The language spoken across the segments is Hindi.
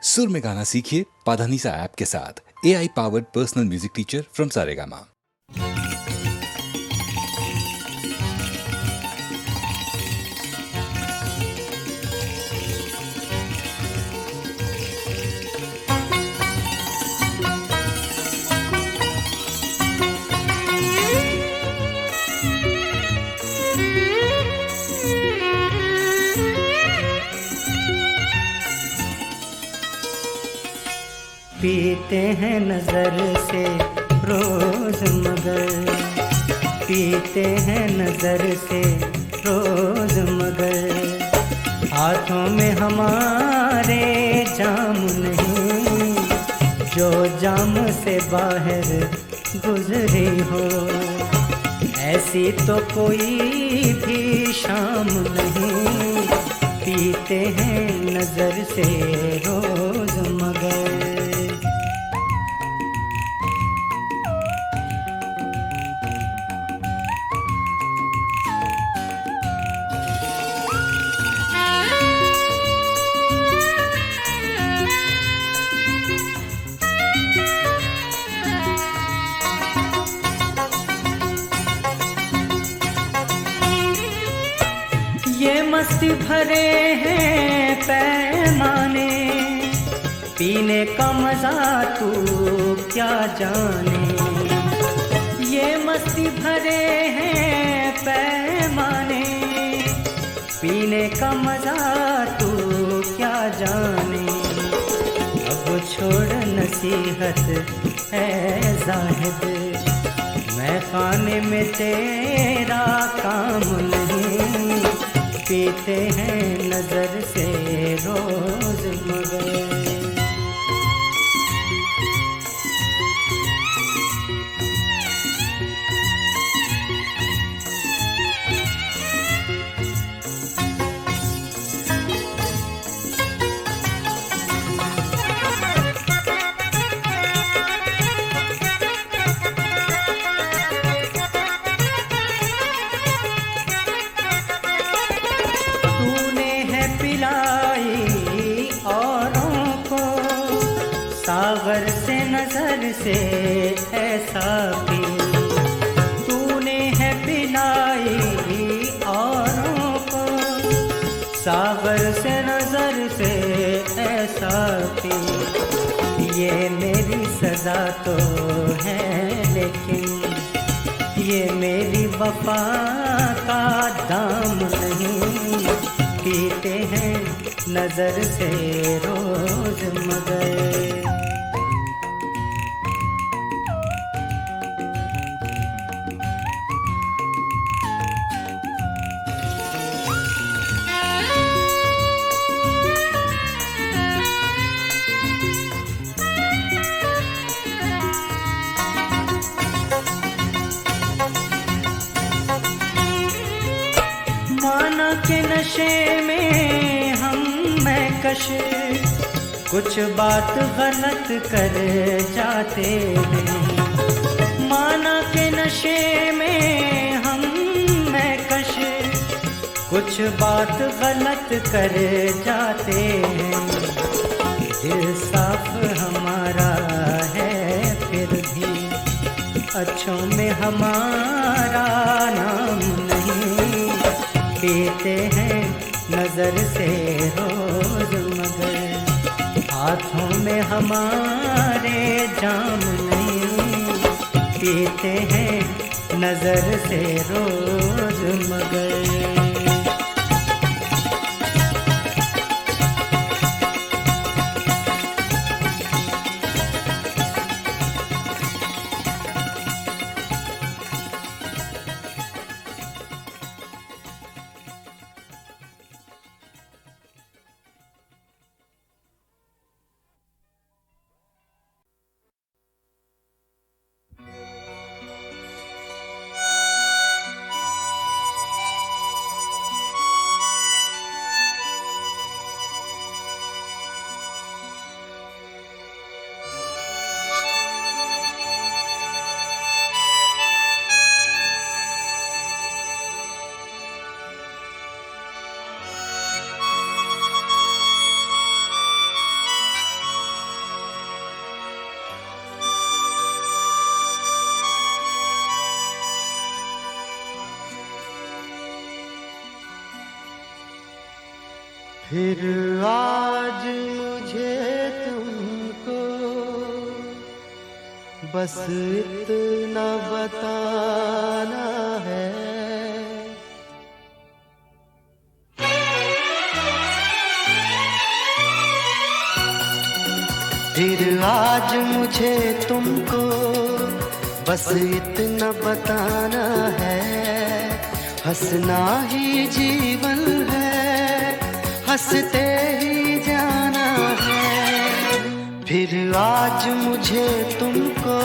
सुर में गाना सीखिए पाधानीसा ऐप के साथ। AI powered personal music teacher from Saregama. पीते हैं नजर से रोज मगर, पीते हैं नजर से रोज मगर, हाथों में हमारे जाम नहीं, जो जाम से बाहर गुजरी हो, ऐसी तो कोई भी शाम नहीं, पीते हैं नजर से रोज मगर। ये मस्ती भरे हैं पैमाने, पीने का मजा तू क्या जाने, ये मस्ती भरे हैं पैमाने, पीने का मजा तू क्या जाने, अब छोड़ नसीहत है जाहिद, मैं खाने में तेरा काम नहीं, पीते हैं नजर से रोज मगर। सागर से नजर से ऐसा पी, तूने है पिलाई औरों को, सागर से नजर से ऐसा पी, ये मेरी सजा तो है लेकिन ये मेरी वफा का दाम नहीं, पीते हैं नजर से रोज मगर। माना के नशे में हम मैं कश, कुछ बात गलत कर जाते हैं, माना के नशे में हम मैं कश, कुछ बात गलत कर जाते हैं, दिल साफ हमारा है फिर भी अच्छों में हमारा नाम नहीं, पीते हैं नजर से रोज मगर, हाथों में हमारे जाम नहीं, पीते हैं नजर से रोज मगर। फिर आज मुझे तुमको बस इतना बताना है, फिर आज मुझे तुमको बस इतना बताना है, हंसना ही जीवन है, हंसते ही जाना है। फिर आज मुझे तुमको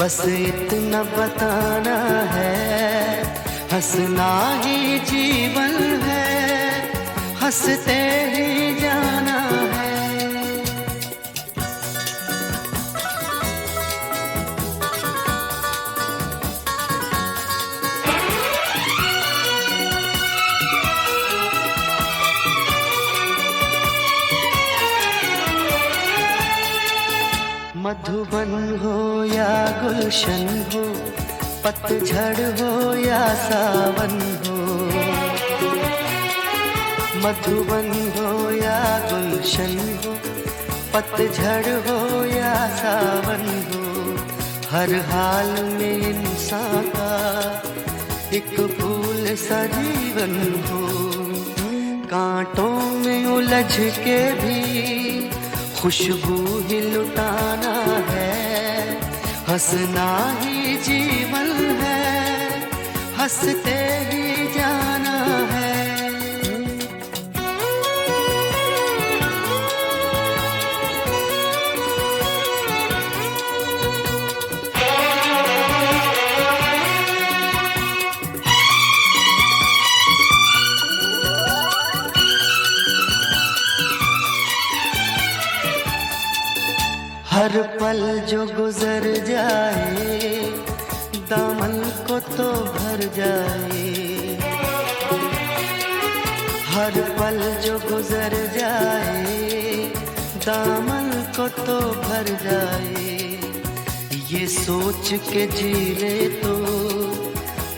बस इतना बताना है, हंसना ही जीवन है, हंसते ही जाना है। मधुबन हो या गुलशन हो, पतझड़ हो या सावन हो, मधुबन हो या गुलशन हो, पतझड़ हो या सावन हो, हर हाल में इंसान का एक फूल सा जीवन हो। कांटों में उलझ के भी खुशबू ही लुटाना है, हंसना ही जीवन है, हंसते ही जाना है। हर पल जो गुजर जाए दामन को तो भर जाए, हर पल जो गुजर जाए दामन को तो भर जाए। ये सोच के जी ले तो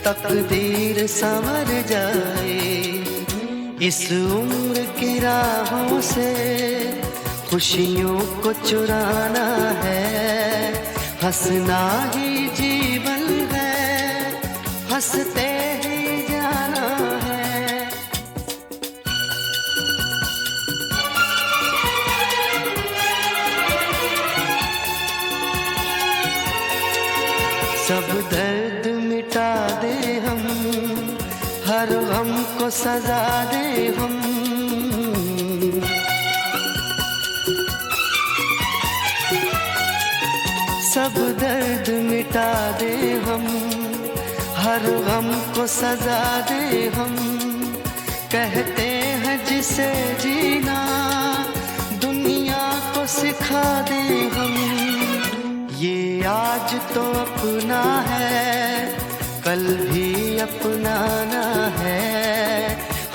तकदीर संवर जाए, इस उम्र की राहों से खुशियों को चुराना है, हंसना ही जीवन है, हंसते ही जाना है। सब दर्द मिटा दे हम, हर गम को सजा दे हम, सब दर्द मिटा दे हम, हर गम को सजा दे हम। कहते हैं जिसे जीना दुनिया को सिखा दे हम, ये आज तो अपना है कल भी अपनाना है,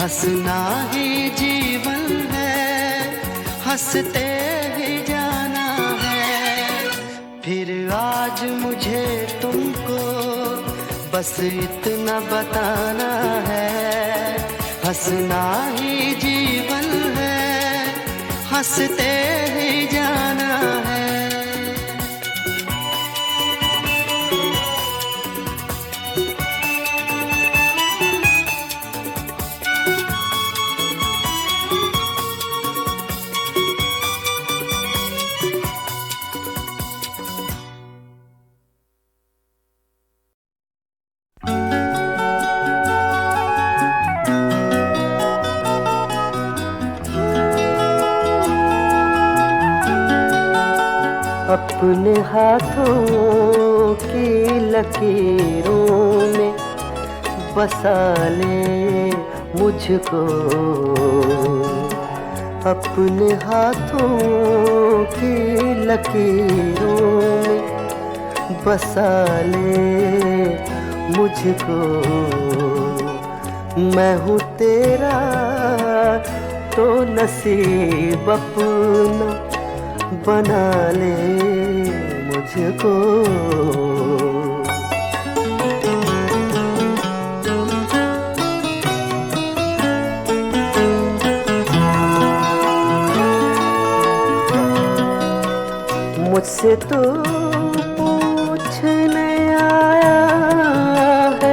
हंसना ही जीवन है, हंसते ही जाना है। फिर आज मुझे तुमको बस इतना बताना है, हंसना ही जीवन है, हंसते ही जाना है। अपने हाथों की लकीरों में बसा ले मुझको, अपने हाथों की लकीरों में बसा ले मुझको। मैं हूँ तेरा तो नसीब अपना बना ले मुझको। मुझसे तो पूछने आया है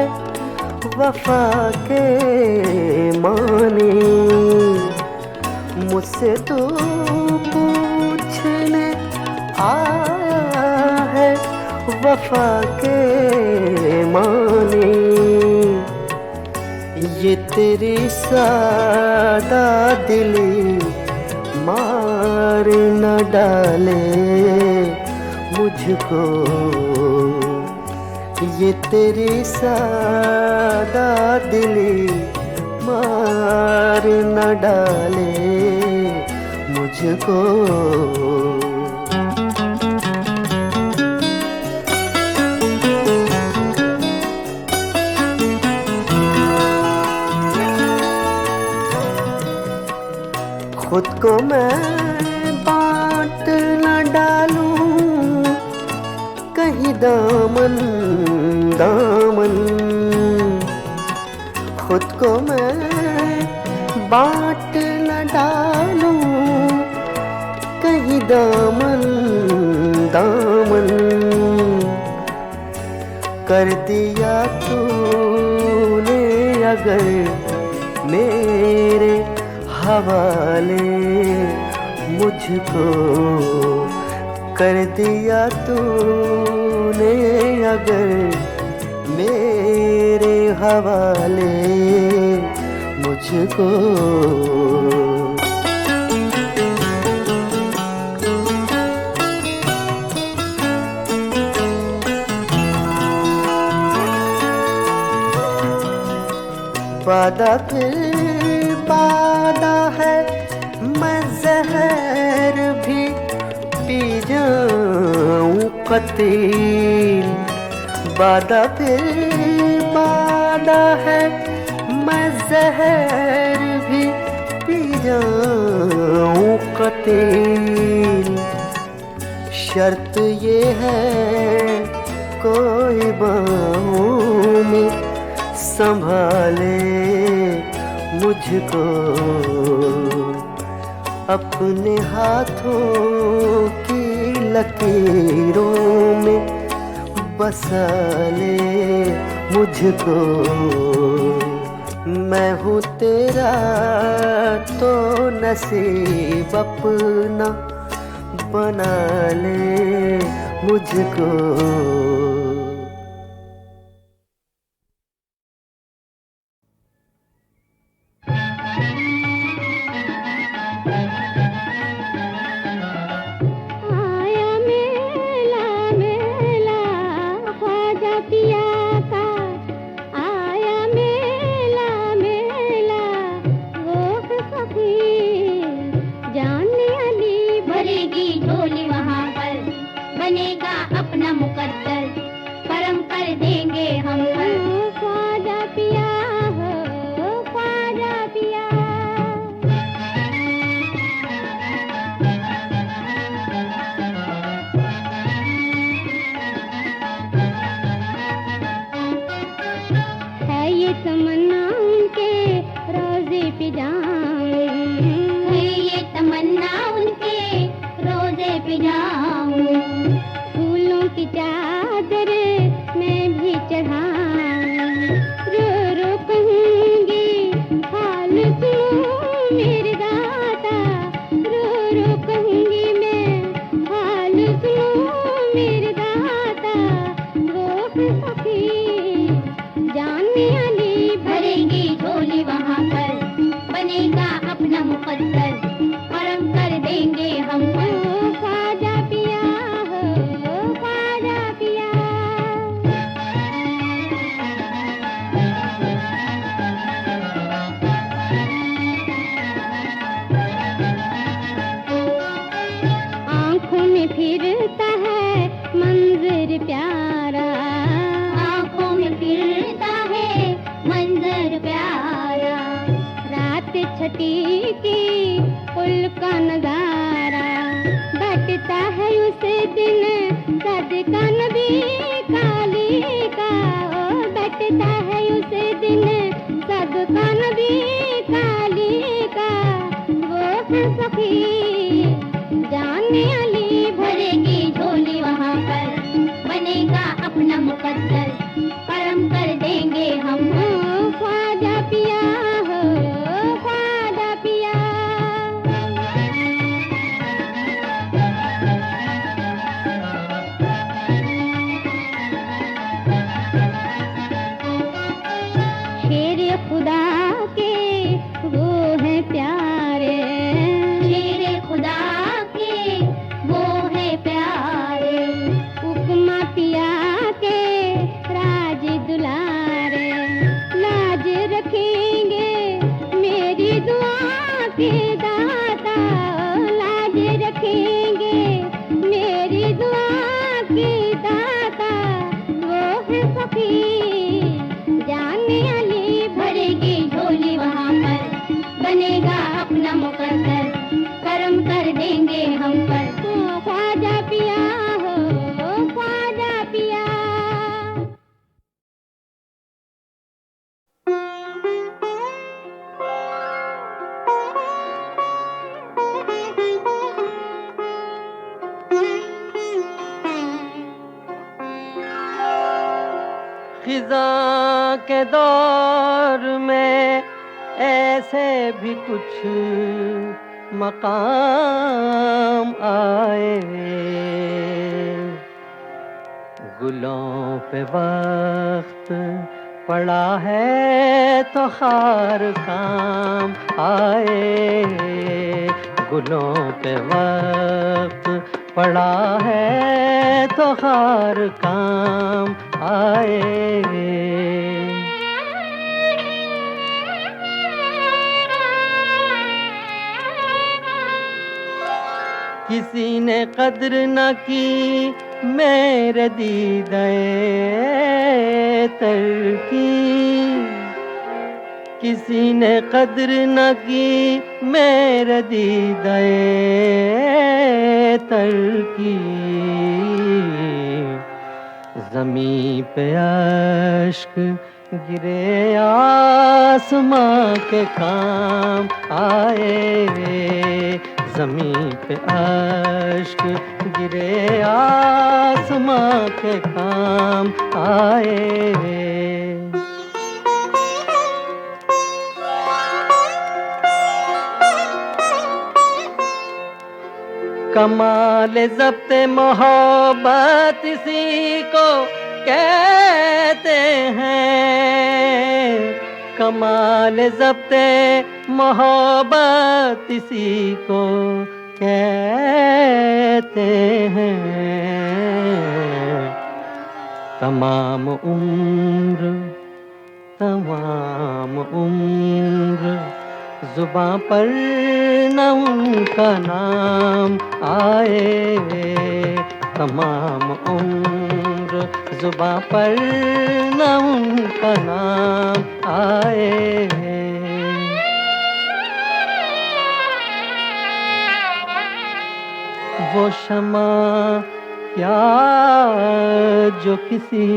वफा के माने, मुझसे तो पूछने आया है वफा के माने। ये तेरी सादा दिली मार न डाले मुझको, ये तेरी सादा दिली मार न डाले मुझको। खुद को मैं बांट न डालूं कहीं दामन दामन, खुद को मैं बांट न डालूं कहीं दामन दामन। कर दिया तूने अगर मेरे हवाले मुझको, कर दिया तूने अगर मेरे हवाले मुझको। वादा फिर वादा है, मैं जहर भी पी जाऊं कतील। वादा फिर वादा है, मैं जहर भी पी जाऊं कतील। शर्त ये है कोई बाहों में संभाले मुझको, अपने हाथों की लकीरों में बसा ले मुझको। मैं हूँ तेरा तो नसीब अपना बना ले मुझको। सखी जाने वाली भरेगी देंगे मेरी दुआ की दाता वो है फकीर जाने अली भरेगी झोली वहाँ पर बनेगा अपना मुकद्दर करम कर देंगे हम पर ओ ख्वाजा पिया हो ख्वाजा पिया। खिज़ां के दौर में ऐसे भी कुछ मकाम आए, गुलों पे वक्त पड़ा है तो खार काम आए, गुलों पे वक्त पड़ा है तो खार काम आए। किसी ने कद्र न की मेरे दीदाए तर की, किसी ने कद्र न की मेरे दीदाए तर की, ज़मीं पे अश्क गिरे आसमां के काम आए, ज़मीं पे अश्क गिरे आसमां के काम आए। कमाल ज़ब्ते मोहब्बत इसी को कहते हैं, कमाल ज़ब्ते मोहब्बत इसी को कहते हैं। तमाम उम्र ज़ुबां पर न उनका नाम आए, तमाम उम्र ज़ुबां पर न उनका नाम आए। वो शमा क्या जो किसी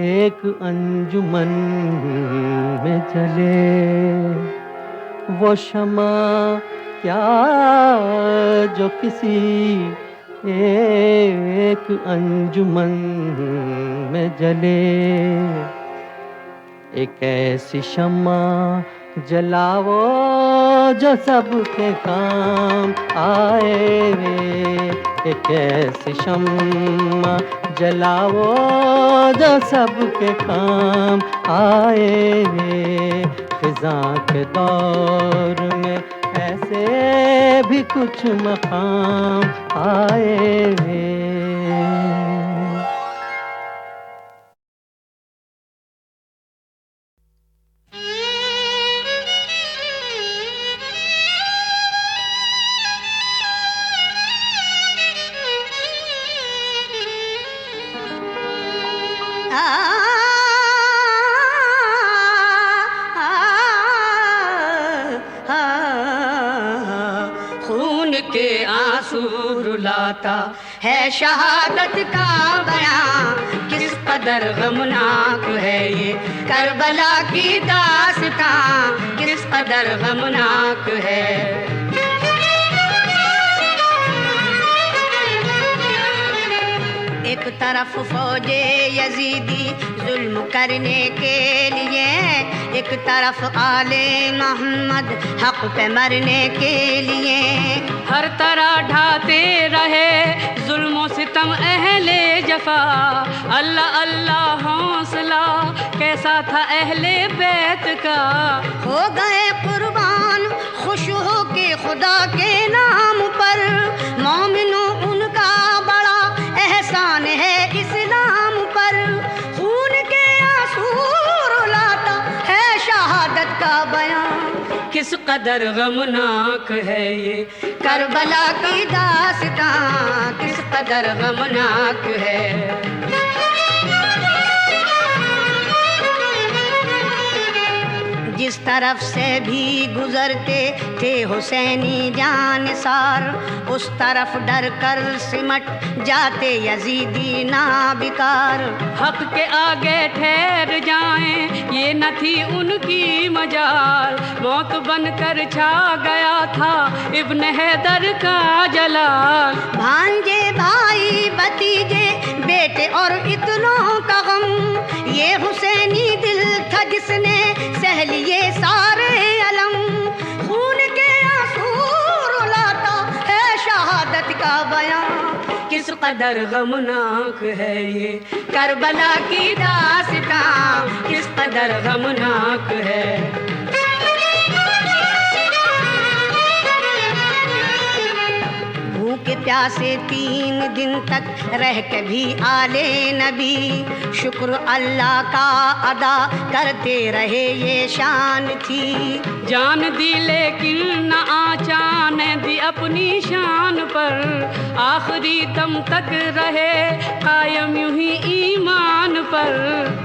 एक अंजुमन में जले, वो शमा क्या जो किसी एक अंजुमन में जले, एक ऐसी शमा जलाओ जो सबके काम आए, एक ऐसी शम्मा जलाओ जो सबके काम आए। ख़िज़ां के दौर में ऐसे भी कुछ मकाम आए। रुलाता है शहादत का बयां, किस कदर गमनाक है ये करबला की दास्तां, किस कदर गमनाक है। एक तरफ फौजे यजीदी जुल्म करने के लिए, एक तरफ आले मोहम्मद हक पे मरने के लिए, हर तरह ढाते रहे जुल्म सितम अहले जफा। अल्लाह अल्लाह हौसला कैसा था अहले बैत का, हो गए कुर्बान खुश हो के खुदा के नाम पर। मोमिनों उनका बड़ा एहसान है इस्लाम पर, खून के आंसू रुलाता है शहादत का बयां, किस कदर गमनाक है ये करबला की दास्तां किस कदर गमनाक है। जिस तरफ से भी गुजरते थे हुसैनी जानसार, उस तरफ डर कर सिमट जाते यजीदी नाबिकार। हक के आगे ठहर जाएं ये न थी उनकी मजाल, मौत बनकर छा गया था इब्न हैदर का जलाल। भांजे भाई भतीजे बेटे और इतनों का गम, ये हुसैनी दिल था जिसने सह लिए सारे अलम। खून के आंसू रुलाता है शहादत का बयां, किस कदर गमनाक है ये करबला की दास्तां किस कदर गमनाक है। भूखे प्यासे 3 दिन तक रह के भी आले नबी, शुक्र अल्लाह का अदा करते रहे ये शान थी। जान दी लेकिन न आचान दी अपनी शान पर, आखिरी दम तक रहे कायम यूं ही ईमान पर।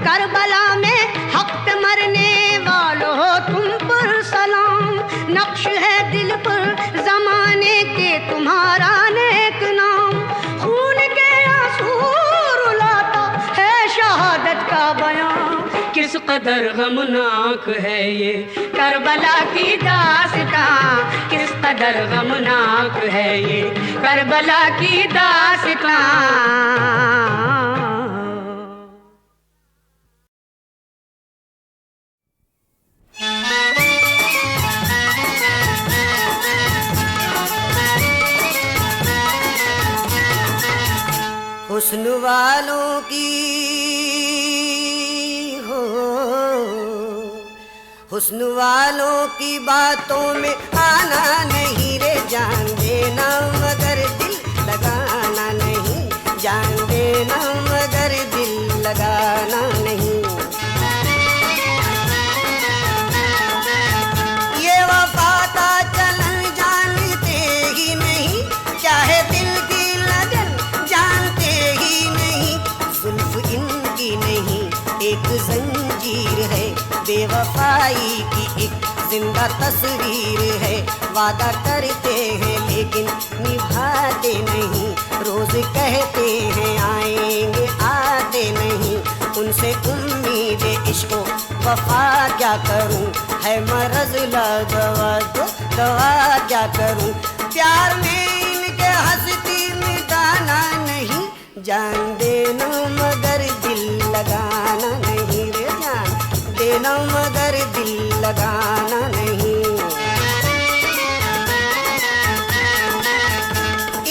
करबला में हक पे मरने वालों हो तुम पर सलाम, नक्श है दिल पर जमाने के तुम्हारा नेक नाम। खून के आंसू रुलाता है शहादत का बयां, किस कदर गमनाक है ये करबला की दास्तां किस कदर गमनाक है ये करबला की दास्तां। हुस्न वालों की हो, हुस्न वालों की बातों में आना नहीं रे, जान देना मगर दिल लगाना नहीं, जान देना मगर दिल लगाना नहीं। ये वफा का चलन जानते ही नहीं, चाहे दिल की लगन जानते ही नहीं। जुल्फ इनकी नहीं एक जंजीर है, बेवफाई की एक जिंदा तस्वीर है। वादा करते हैं लेकिन निभाते नहीं, रोज कहते हैं आएंगे आते नहीं। उनसे उम्मीद इश्क वफा क्या करूं, है मरज ला दवा दो दवा क्या करूं। प्यार में इनके हंसती मिटाना नहीं, जान देना मगर दिल लगाना नहीं रे, जान देना मगर दिल लगाना नहीं।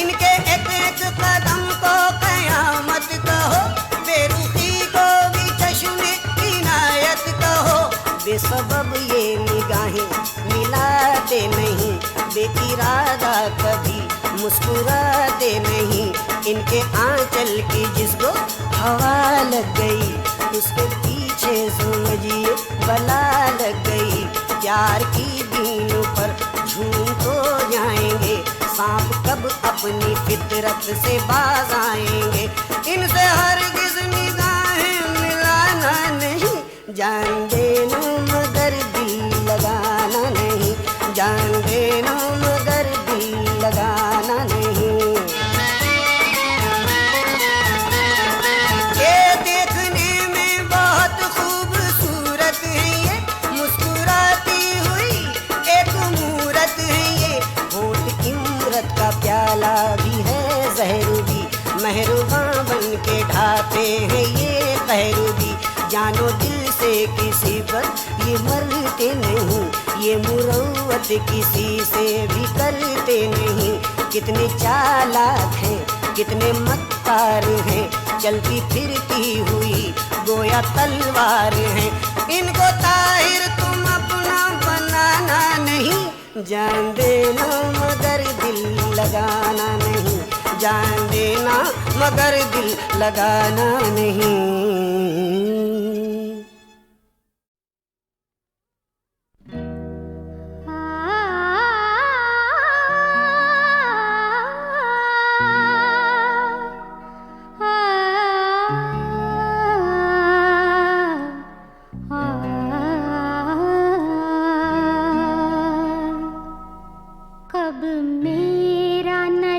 इनके एक एक कदम को कयामत कहो, बेरुखी को भी चश्मे इनायत कहो। बेसबब ये निगाहें मिलाते नहीं, बेइरादा कभी मुस्कुराते नहीं। इनके आंचल की जिसको हवा लग गई, उसके पीछे समझिए बला लग गई। प्यार की बीनों पर झूम तो जाएंगे, सांप कब अपनी फितरत से बाज आएंगे। इनसे हरगिज़ निगाहें मिलाना नहीं, जान देना मगर दिल लगाना नहीं, जान देना मगर दिल लगाना नहीं। ये देखने में बहुत खूबसूरत है, ये मुस्कुराती हुई एक मूरत है। ये होठ इमरत का प्याला भी है जहर भी, मेहरबान बन के ढाते हैं ये कहर भी। जानो दिल से किसी पर ये मरते नहीं, ये मुरव्वत किसी से भी करते नहीं। कितने चालाक हैं, कितने मक्कार हैं, चलती फिरती हुई गोया तलवार हैं। इनको ताहिर तुम अपना बनाना नहीं, जान देना मगर दिल लगाना नहीं, जान देना मगर दिल लगाना नहीं। आ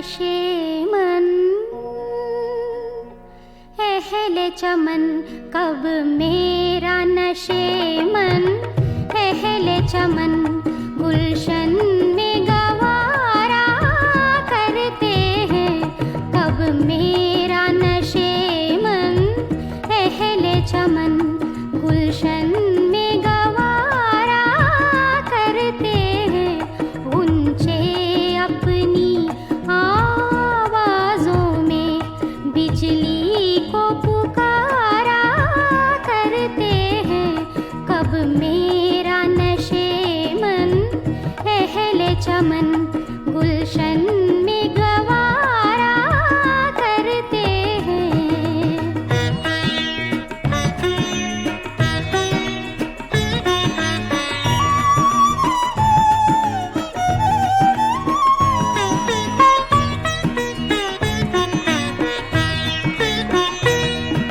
नशे मन, अहले चमन कब मेरा नशे मन, अहले चमन गुलशन में गवारा करते हैं, कब मेरा नशे मन, अहले चमन गुलशन में गवारा करते हैं, ऊंचे अपनी आवाजों में बिजली को पुकारा करते हैं, कब मेरा नशे मन, अहले चमन गुलशन में गवारा करते हैं।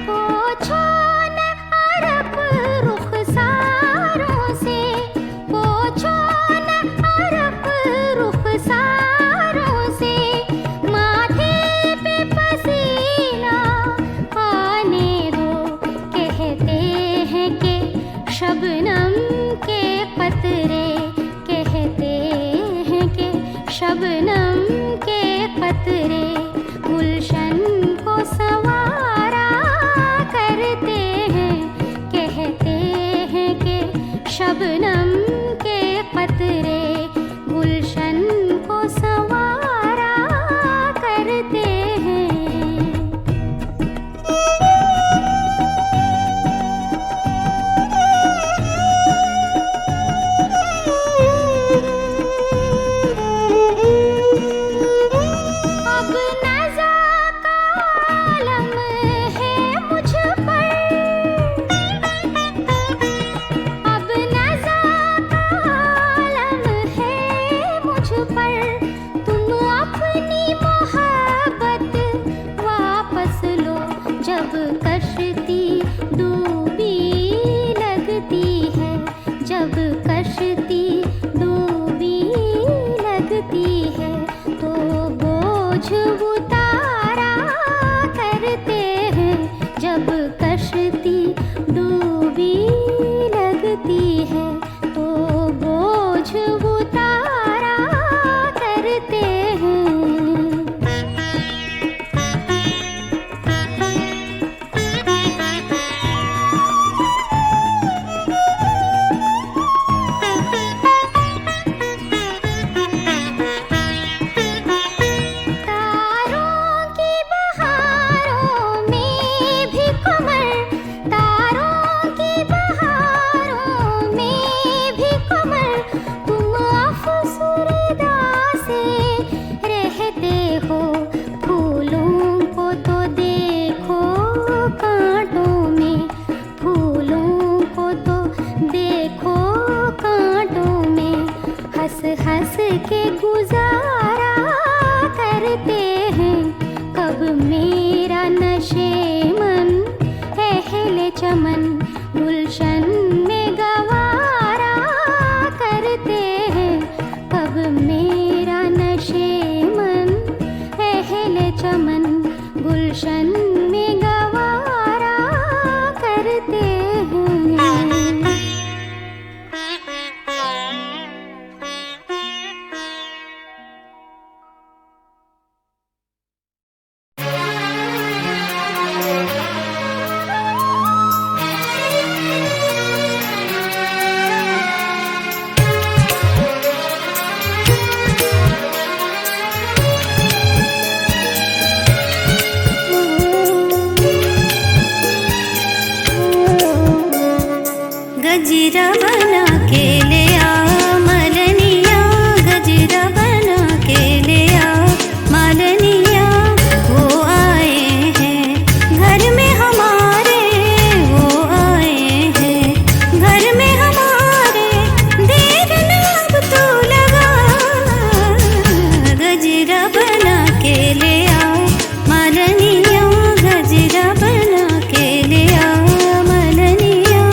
पोछो न अरब रुखसारों से, पोछो न अरब रुखसारों से, माथे पे पसीना आने दो, कहते हैं कि शबनम के कतरे, कहते हैं कि शबनम के कतरे गुलशन को संवारा करते हैं, कहते हैं कि शबनम के कतरे गुलशन को संवारा करते हैं। अब नज़ा का आलम है मुझ पर, अब नज़ा का आलम है मुझ पर, तुम अपनी मोहब्बत वापस लो, जब कश्ती डूबी लगती है, जब कश्ती डूबी लगती है, तो बोझ उतारा करते हैं, जब कश्ती डूबी लगती है, तो बोझ उतारा करते हैं। तारों की बहारों में भी कमर, तारों की बहारों में भी कमर, तुम अफसुरदा से रहते हो, फूलों को तो देखो कांटों में, फूलों को तो देखो कांटों में, हंस हंस के गुजारा करते हैं, कब मेरा नशे मन, अहले चमन गुलशन में गवारा करते हैं, कब मेरा नशे मन, अहले चमन गुलशन में गवारा करते हैं। गजरा बना के ले आ मलनिया, गजरा बना के ले आ मलनिया, वो आए हैं घर में हमारे, वो आए हैं घर में हमारे, देर न अब तो लगा, गजरा बना के ले आ मलनिया, गजरा बना के ले आ मलनिया।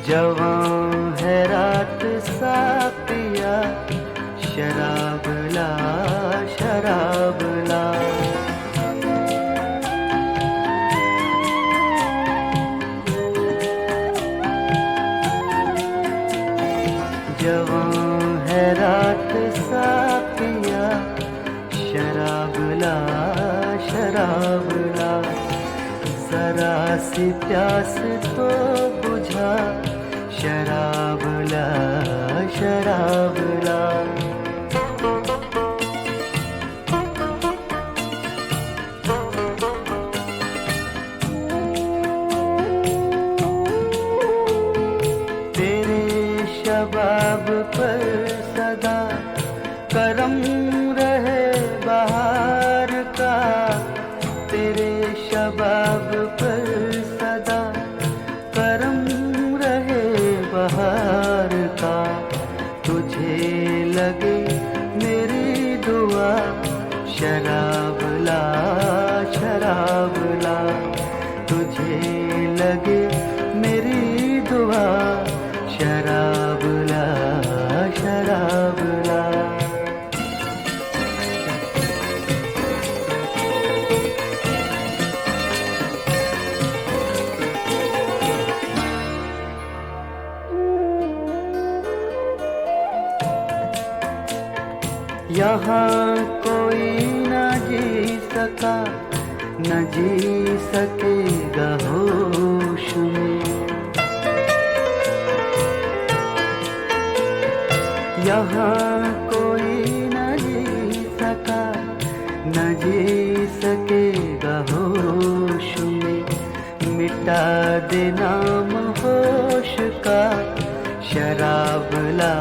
जवां है रात साकिया, शराब ला शराब ला। जवां है रात साकिया, शराब ला शराब ला। जरा सी प्यास तो बुझा, शराब ला शराब ला। तेरे शबाब पर सदा करम रहे बहार का, तेरे शबाब पर सदा करम रहे बहार का। तुझे लगे मेरी दुआ, शराब ला शराब ला। तुझे लगे मेरी दुआ, शराब ला शराब ला। यहाँ कोई न जी सका, न जी सकेगा होश में। यहाँ कोई न जी सका, न जी सकेगा होश में। मिटा दे नाम होश का, शराब ला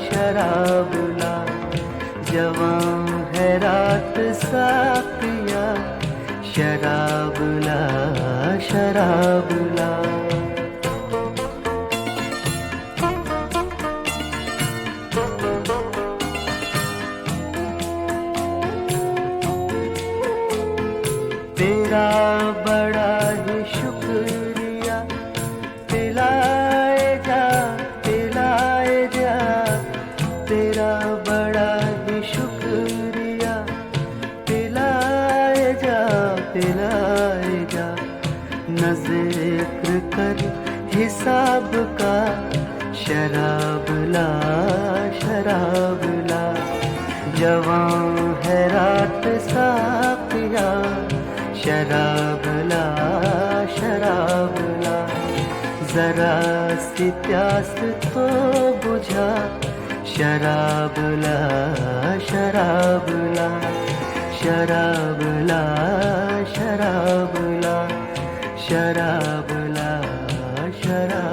शराब ला। जवां है रात साकिया, शराब ला शराब ला। तेरा बड़ा ही शुक्रिया, पिलाए जा पिलाए जा। तेरा बड़ा ही शुक्रिया, पिलाए जा पिलाए जा। न जिक्र कर हिसाब का, शराब ला शराब ला। जवां है रात साकिया, शराब ला शराब ला। जरा सी प्यास तो बुझा, शराब ला शराब ला। शराब ला शराब ला। शराब ला शराब